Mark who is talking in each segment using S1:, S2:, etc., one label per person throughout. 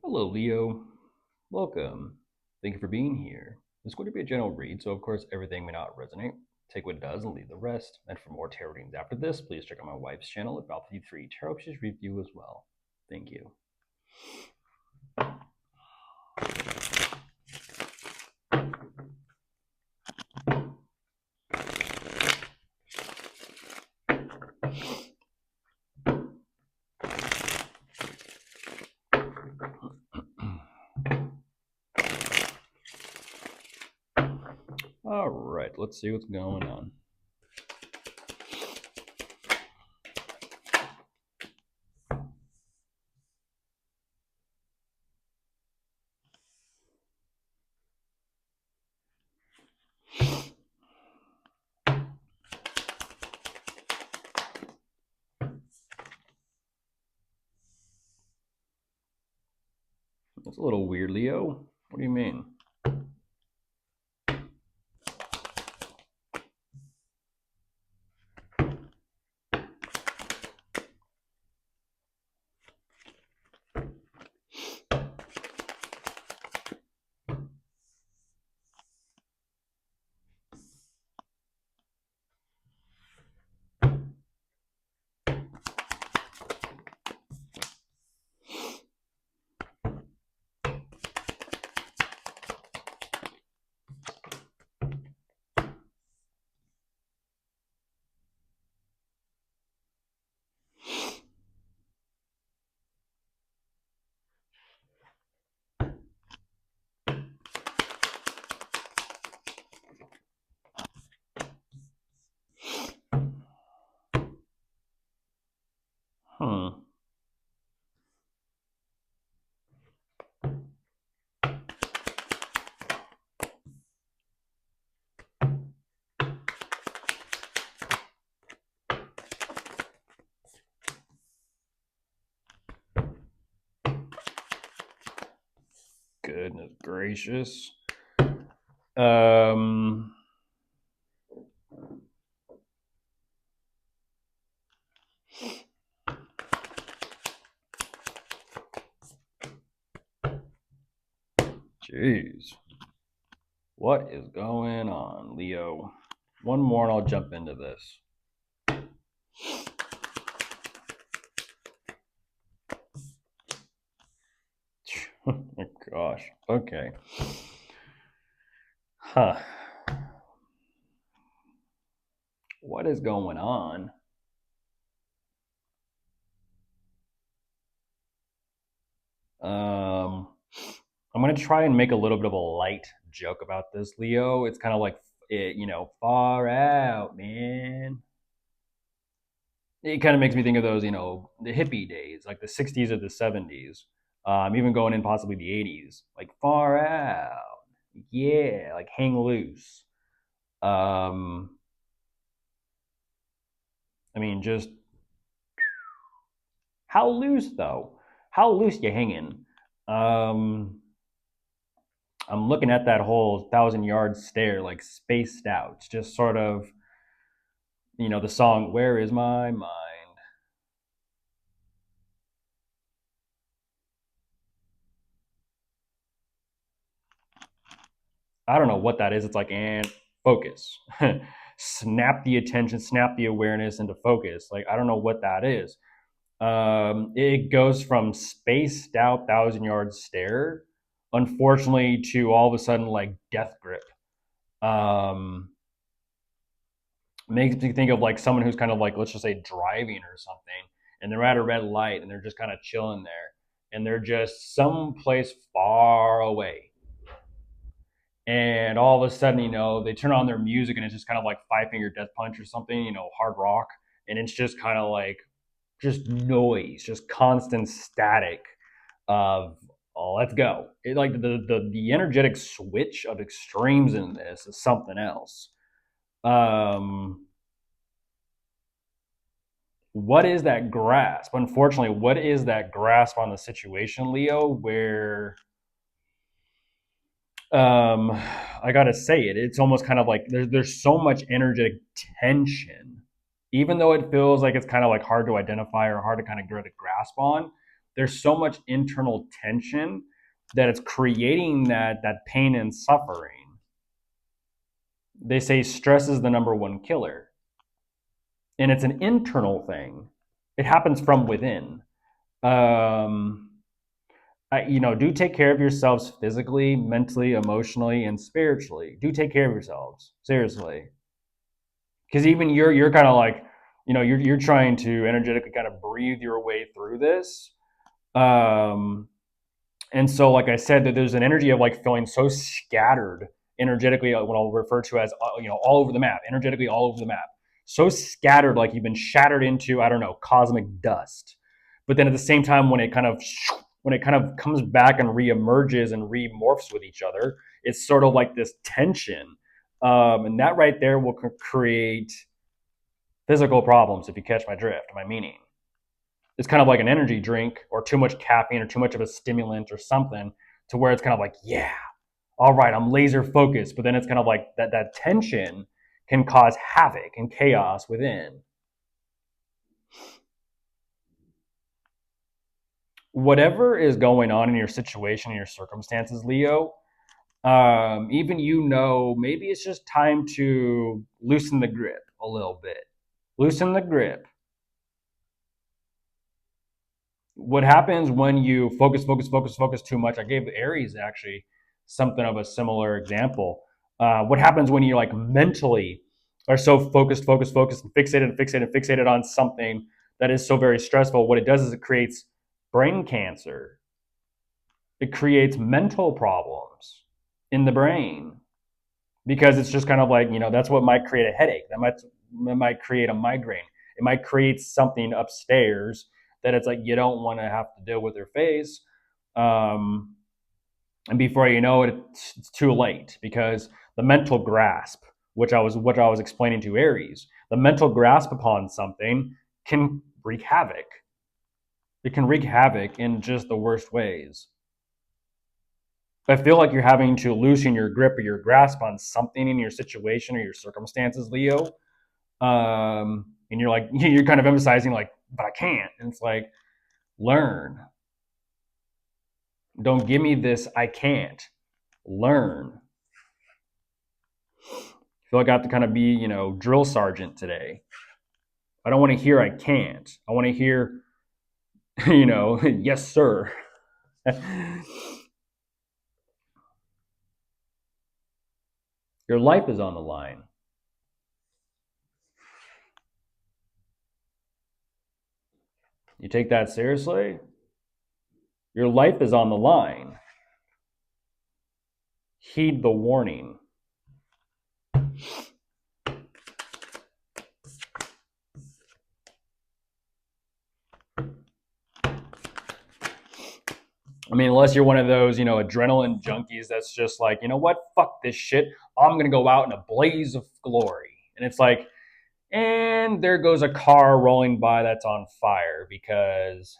S1: Hello, Leo. Welcome. Thank you for being here. This is going to be a general read, so of course everything may not resonate. Take what does and leave the rest. And for more tarot readings after this, please check out my wife's channel at Val53 Tarot. She's review as well. Thank you. All right, let's see what's going on. That's a little weird, Leo. What do you mean? Hmm. Goodness gracious. Um. Jeez. What is going on, Leo? One more and I'll jump into this. Oh my gosh. Okay. Huh. What is going on? Um, I'm gonna try and make a little bit of a light joke about this, Leo. It's kind of like far out, man. It kind of makes me think of those, the hippie days, like the '60s or the '70s, even going in possibly the '80s, like far out, yeah, like hang loose. Um, I mean, just how loose though? How loose you hanging? Um, I'm looking at that whole thousand-yard stare, like spaced out, just sort of, the song "Where Is My Mind." I don't know what that is. It's like, and focus, snap the attention, snap the awareness into focus. Like, I don't know what that is. It goes from spaced out thousand-yard stare, unfortunately, to all of a sudden like death grip. Um, Makes me think of like someone who's kind of like, let's just say, driving or something, and they're at a red light and they're just kind of chilling there, and they're just someplace far away, and all of a sudden, they turn on their music and it's just kind of like Five Finger Death Punch or something, hard rock, and it's just kind of like just noise, just constant static of, oh, let's go. It, like the energetic switch of extremes in this is something else. Um, what is that grasp? Unfortunately, what is that grasp on the situation, Leo? Where I gotta say it, it's almost kind of like there's so much energetic tension, even though it feels like it's kind of like hard to identify or hard to kind of get a grasp on. there's so much internal tension that it's creating that pain and suffering. They say stress is the number one killer, and it's an internal thing. It happens from within. Um, do take care of yourselves physically, mentally, emotionally, and spiritually. Do take care of yourselves, seriously, because even you're kind of like, you're trying to energetically kind of breathe your way through this. Um, and so, like I said, that there's an energy of like feeling so scattered energetically, what I'll refer to as all over the map, energetically all over the map, so scattered, like you've been shattered into, I don't know, cosmic dust. But then at the same time, when it kind of comes back and reemerges and remorphs with each other, it's sort of like this tension, and that right there will create physical problems, if you catch my drift, my meaning. It's kind of like an energy drink or too much caffeine or too much of a stimulant or something, to where it's kind of like, yeah, all right, I'm laser focused. But then it's kind of like that tension can cause havoc and chaos within. Whatever is going on in your situation, in your circumstances, Leo, even maybe it's just time to loosen the grip a little bit. Loosen the grip. What happens when you focus too much? I gave Aries actually something of a similar example. What happens when you like mentally are so focused, and fixated on something that is so very stressful? What it does is it creates brain cancer. It creates mental problems in the brain, because it's just kind of like, that's what might create a headache. That might create a migraine. It might create something upstairs that it's like you don't want to have to deal with your face. Um, and before you know it, it's too late, because the mental grasp, which I was explaining to Aries, the mental grasp upon something can wreak havoc. It can wreak havoc in just the worst ways. I feel like you're having to loosen your grip or your grasp on something in your situation or your circumstances, Leo. And you're like, you're kind of emphasizing like, but I can't. And it's like, learn. Don't give me this, I can't. Learn. I feel like I have to kind of be, drill sergeant today. I don't want to hear I can't. I want to hear, yes, sir. Your life is on the line. You take that seriously? Your life is on the line. Heed the warning. I mean, unless you're one of those, adrenaline junkies that's just like, you know what, fuck this shit. I'm going to go out in a blaze of glory. And it's like, and there goes a car rolling by that's on fire because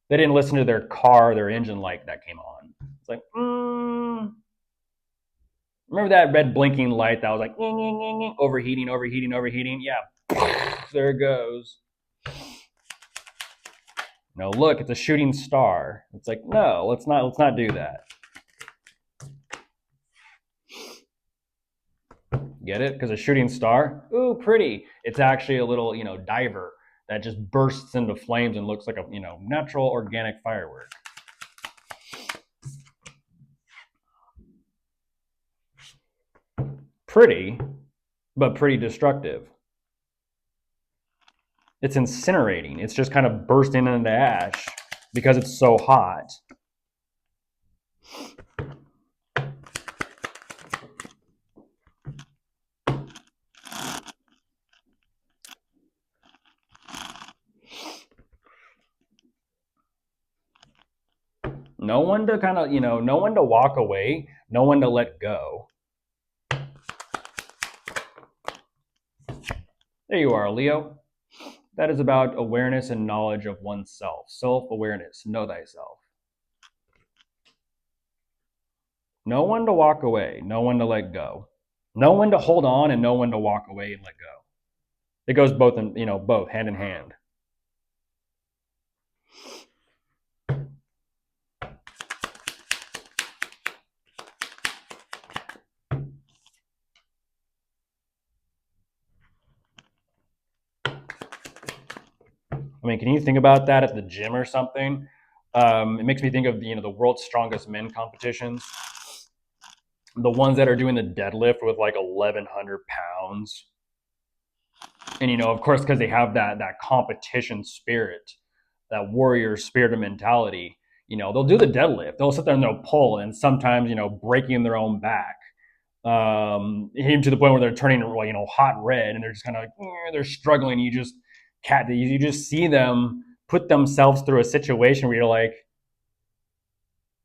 S1: they didn't listen to their engine light that came on. It's like, remember that red blinking light that was like, overheating? Yeah, there it goes. No, look, it's a shooting star. It's like, no, let's not do that. Get it? Because a shooting star, ooh, pretty. It's actually a little, diver that just bursts into flames and looks like a, natural organic firework. Pretty, but pretty destructive. It's incinerating. It's just kind of bursting into ash because it's so hot. No one to kind of, no one to walk away, no one to let go. There you are, Leo. That is about awareness and knowledge of oneself. Self-awareness. Know thyself. No one to walk away. No one to let go. No one to hold on and no one to walk away and let go. It goes both hand in hand. I mean, can you think about that at the gym or something? It makes me think of the world's strongest men competitions, the ones that are doing the deadlift with like 1,100 pounds, and of course, because they have that competition spirit, that warrior spirit of mentality. They'll do the deadlift, they'll sit there and they'll pull, and sometimes breaking their own back, even to the point where they're turning hot red, and they're just kind of like they're struggling. You just see them put themselves through a situation where you're like,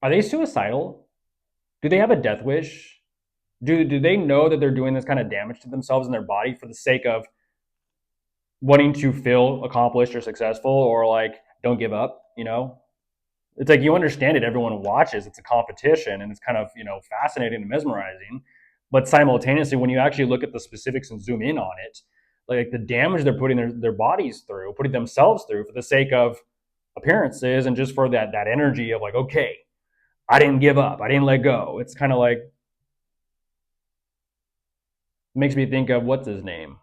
S1: are they suicidal? Do they have a death wish? Do they know that they're doing this kind of damage to themselves and their body for the sake of wanting to feel accomplished or successful, or like don't give up? It's like, you understand it, everyone watches, it's a competition, and it's kind of fascinating and mesmerizing, but simultaneously, when you actually look at the specifics and zoom in on it, like the damage they're putting their bodies through, putting themselves through for the sake of appearances, and just for that energy of like, okay, I didn't give up, I didn't let go. It's kind of like, makes me think of, what's his name,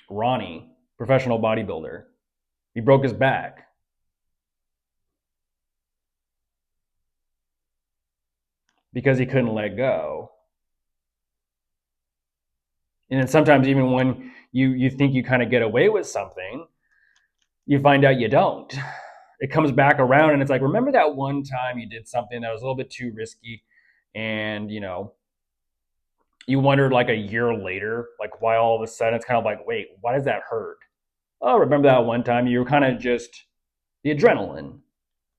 S1: Ronnie, professional bodybuilder. He broke his back because he couldn't let go. And then sometimes, even when you think you kind of get away with something, you find out you don't. It comes back around, and it's like, remember that one time you did something that was a little bit too risky, and you wondered like a year later, like why all of a sudden it's kind of like, wait, why does that hurt? Oh, remember that one time you were kind of just the adrenaline.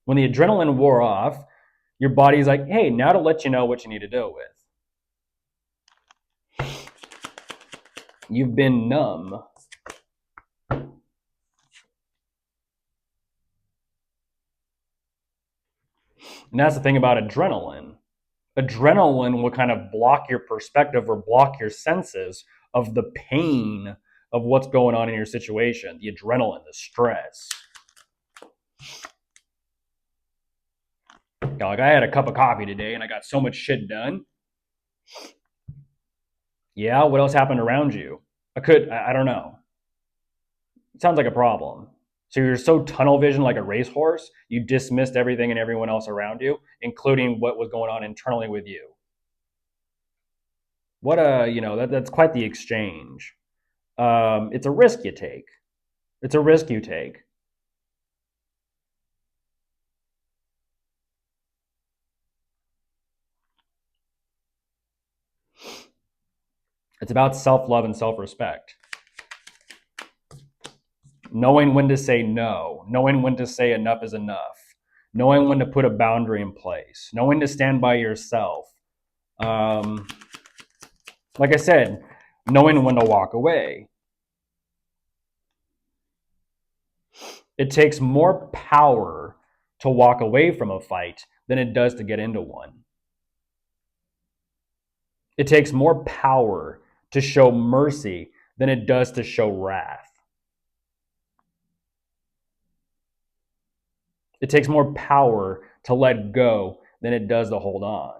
S1: When the adrenaline wore off, your body's like, hey, now to let you know what you need to deal with. You've been numb. And that's the thing about adrenaline. Adrenaline will kind of block your perspective or block your senses of the pain of what's going on in your situation, the adrenaline, the stress. Like, I had a cup of coffee today and I got so much shit done. Yeah, what else happened around you? I don't know. It sounds like a problem. So you're so tunnel vision like a racehorse, you dismissed everything and everyone else around you, including what was going on internally with you. That's quite the exchange. It's a risk you take. It's a risk you take. It's about self love and self respect. Knowing when to say no, knowing when to say enough is enough, knowing when to put a boundary in place, knowing to stand by yourself. Um, like I said, knowing when to walk away. It takes more power to walk away from a fight than it does to get into one. It takes more power to show mercy than it does to show wrath. It takes more power to let go than it does to hold on.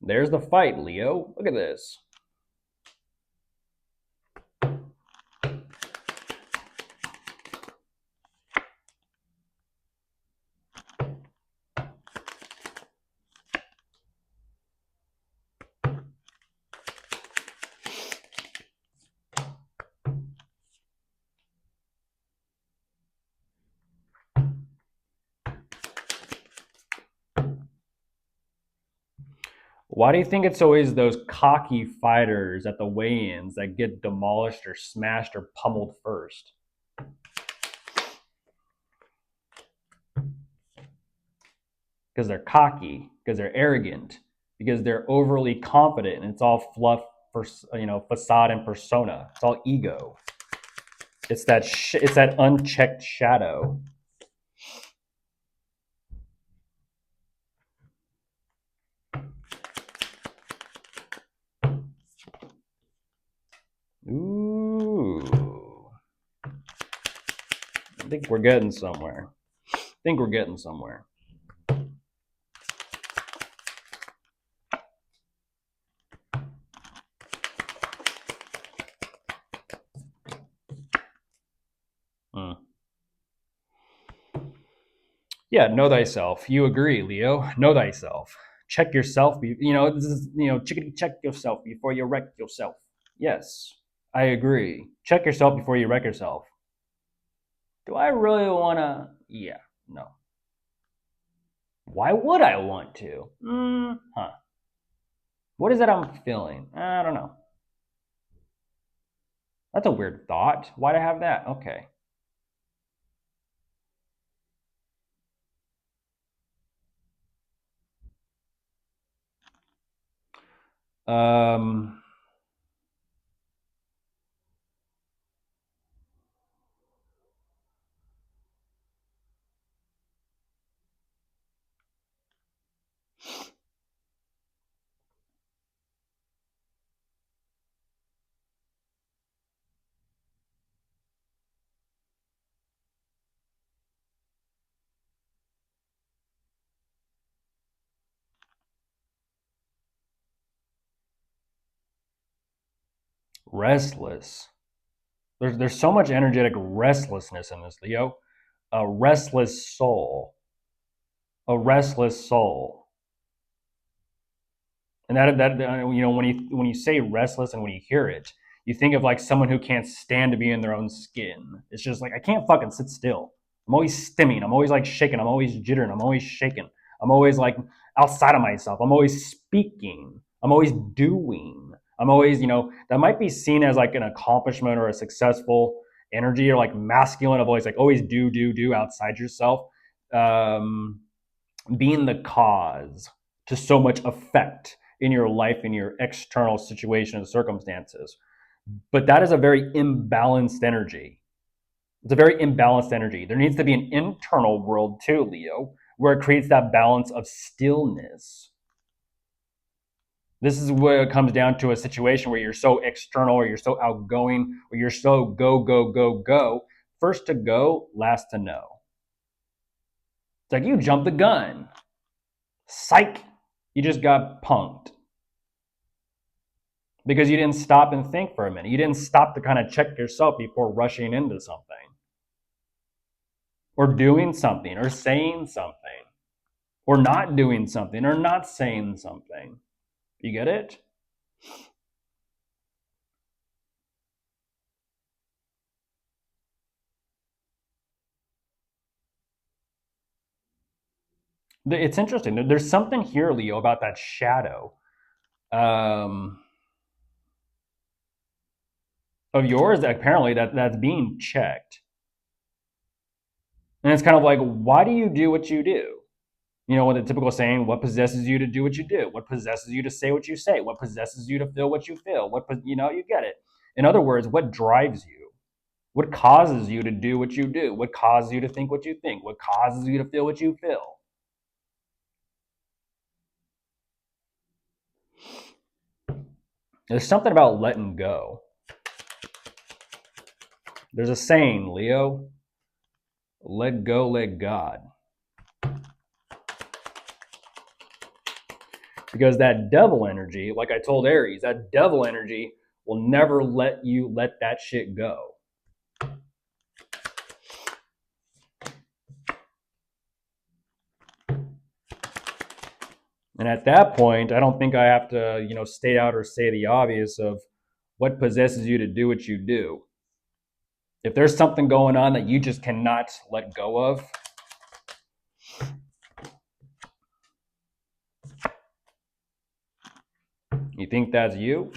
S1: There's the fight, Leo. Look at this. Why do you think it's always those cocky fighters at the weigh-ins that get demolished or smashed or pummeled first? Because they're cocky, because they're arrogant, because they're overly confident, and it's all fluff for facade and persona. It's all ego. It's that unchecked shadow. Ooh. I think we're getting somewhere. Yeah, know thyself. You agree, Leo. Know thyself. Check yourself. This is, chickadee check yourself before you wreck yourself. Yes, I agree. Check yourself before you wreck yourself. Do I really want to? Yeah, no. Why would I want to? Huh. What is it I'm feeling? I don't know. That's a weird thought. Why'd I have that? Okay. Um, restless. There's so much energetic restlessness in this, Leo. A restless soul. A restless soul. And when you say restless and when you hear it, you think of like someone who can't stand to be in their own skin. It's just like I can't fucking sit still. I'm always stimming. I'm always like shaking. I'm always jittering. I'm always shaking. I'm always like outside of myself. I'm always speaking. I'm always doing. I'm always, that might be seen as like an accomplishment or a successful energy or like masculine of always like always do outside yourself. Um, Being the cause to so much effect in your life, in your external situation and circumstances. But that is a very imbalanced energy. It's a very imbalanced energy. There needs to be an internal world too, Leo, where it creates that balance of stillness. This is where it comes down to a situation where you're so external or you're so outgoing or you're so go, go, go, go. First to go, last to know. It's like you jumped the gun. Psych. You just got punked because you didn't stop and think for a minute. You didn't stop to kind of check yourself before rushing into something or doing something or saying something or not doing something or not saying something. You get it? It's interesting. There's something here, Leo, about that shadow um, of yours that apparently that's being checked. And it's kind of like, why do you do what you do? What the typical saying, what possesses you to do what you do? What possesses you to say what you say? What possesses you to feel what you feel? You get it. In other words, what drives you? What causes you to do what you do? What causes you to think what you think? What causes you to feel what you feel? There's something about letting go. There's a saying, Leo, let go, let God. Because that devil energy, like I told Aries, that devil energy will never let you let that shit go. And at that point, I don't think I have to, state out or say the obvious of what possesses you to do what you do. If there's something going on that you just cannot let go of, you think that's you?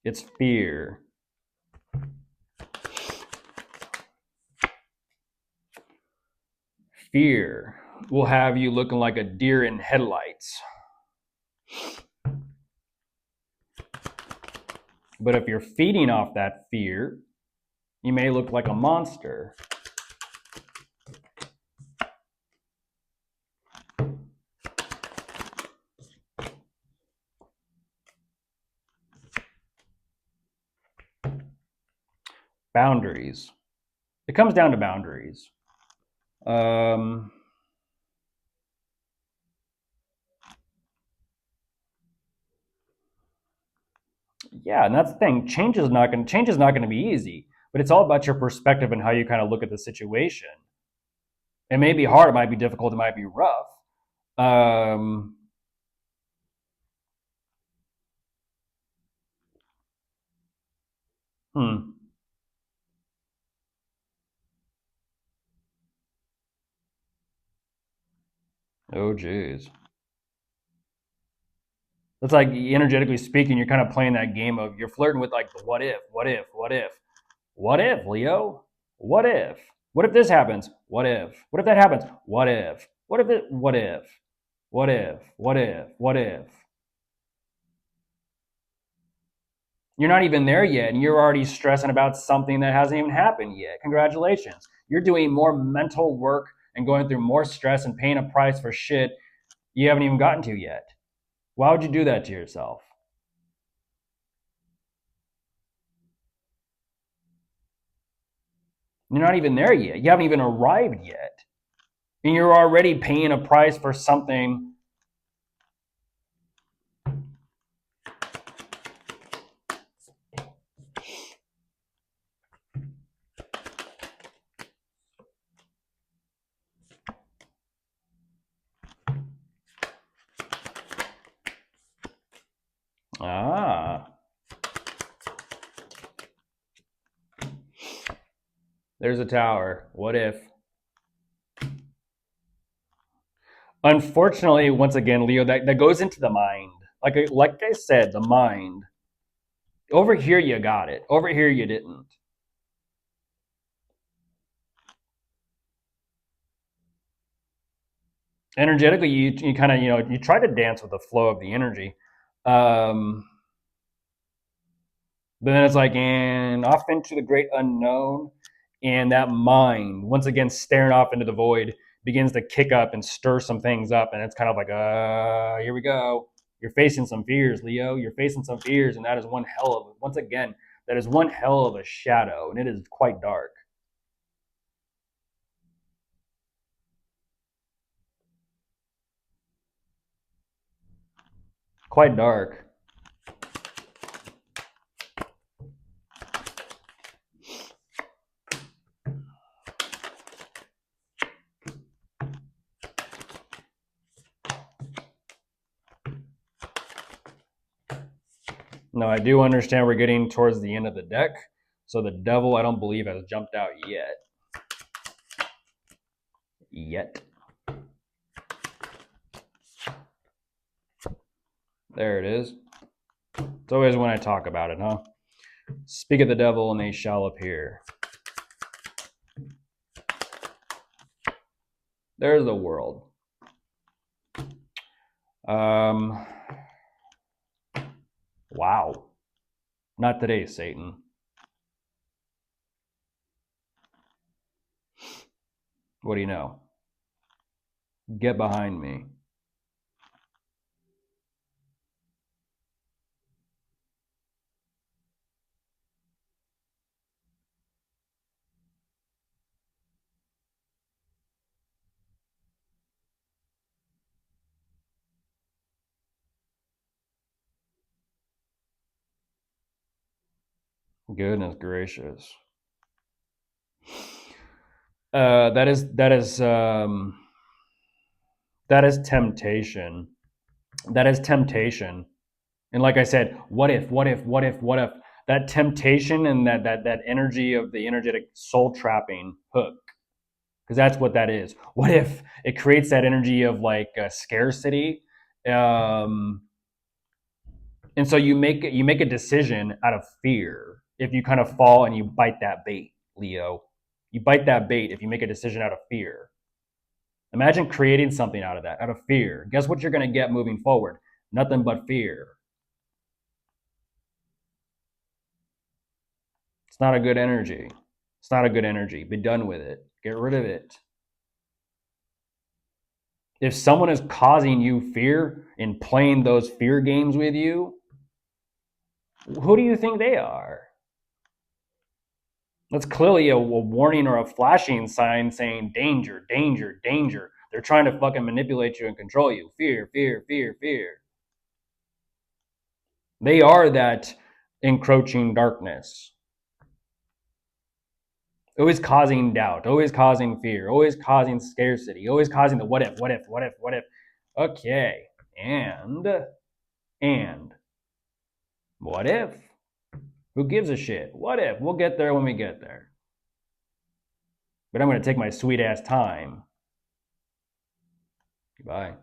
S1: It's fear. Fear will have you looking like a deer in headlights. But if you're feeding off that fear, you may look like a monster. Boundaries. It comes down to boundaries. Um, yeah, and that's the thing. Change is not going to be easy. but it's all about your perspective and how you kind of look at the situation. It may be hard, it might be difficult, it might be rough. Um, hmm. Oh, geez. It's like energetically speaking, you're kind of playing that game of you're flirting with like the what if, what if, what if, what if, Leo? What if? What if this happens? What if? What if that happens? What if? What if it? What if? What if? What if? What if? You're not even there yet, and you're already stressing about something that hasn't even happened yet. Congratulations. You're doing more mental work and going through more stress and paying a price for shit you haven't even gotten to yet. Why would you do that to yourself? You're not even there yet. You haven't even arrived yet. And you're already paying a price for something. Ah, there's a tower. What if? Unfortunately, once again, Leo, that goes into the mind. Like I said, the mind. Over here, you got it. Over here, you didn't. Energetically, you kind of you try to dance with the flow of the energy, um, but then it's like and off into the great unknown, and that mind once again staring off into the void begins to kick up and stir some things up, and it's kind of like here we go. You're facing some fears, Leo. You're facing some fears, and that is one hell of once again that is one hell of a shadow, and it is quite dark. Quite dark. No, I do understand we're getting towards the end of the deck. So the devil, I don't believe, has jumped out yet. Yet. There it is. It's always when I talk about it, huh? Speak of the devil and they shall appear. There's the world. Um, wow. Not today, Satan. What do you know? Get behind me. Goodness gracious. That is temptation. That is temptation. And like I said, what if, what if, what if, what if? That temptation and that energy of the energetic soul trapping hook, because that's what that is. What if it creates that energy of like scarcity, um, and so you make a decision out of fear. If you kind of fall and you bite that bait, Leo, you bite that bait if you make a decision out of fear. Imagine creating something out of that, out of fear. Guess what you're going to get moving forward? Nothing but fear. It's not a good energy. It's not a good energy. Be done with it. Get rid of it. If someone is causing you fear and playing those fear games with you, who do you think they are? That's clearly a warning or a flashing sign saying danger, danger, danger. They're trying to fucking manipulate you and control you. Fear, fear, fear, fear. They are that encroaching darkness. Always causing doubt, always causing fear, always causing scarcity, always causing the what if, what if, what if, what if. Okay, and what if? Who gives a shit? What if? We'll get there when we get there. But I'm going to take my sweet ass time. Goodbye.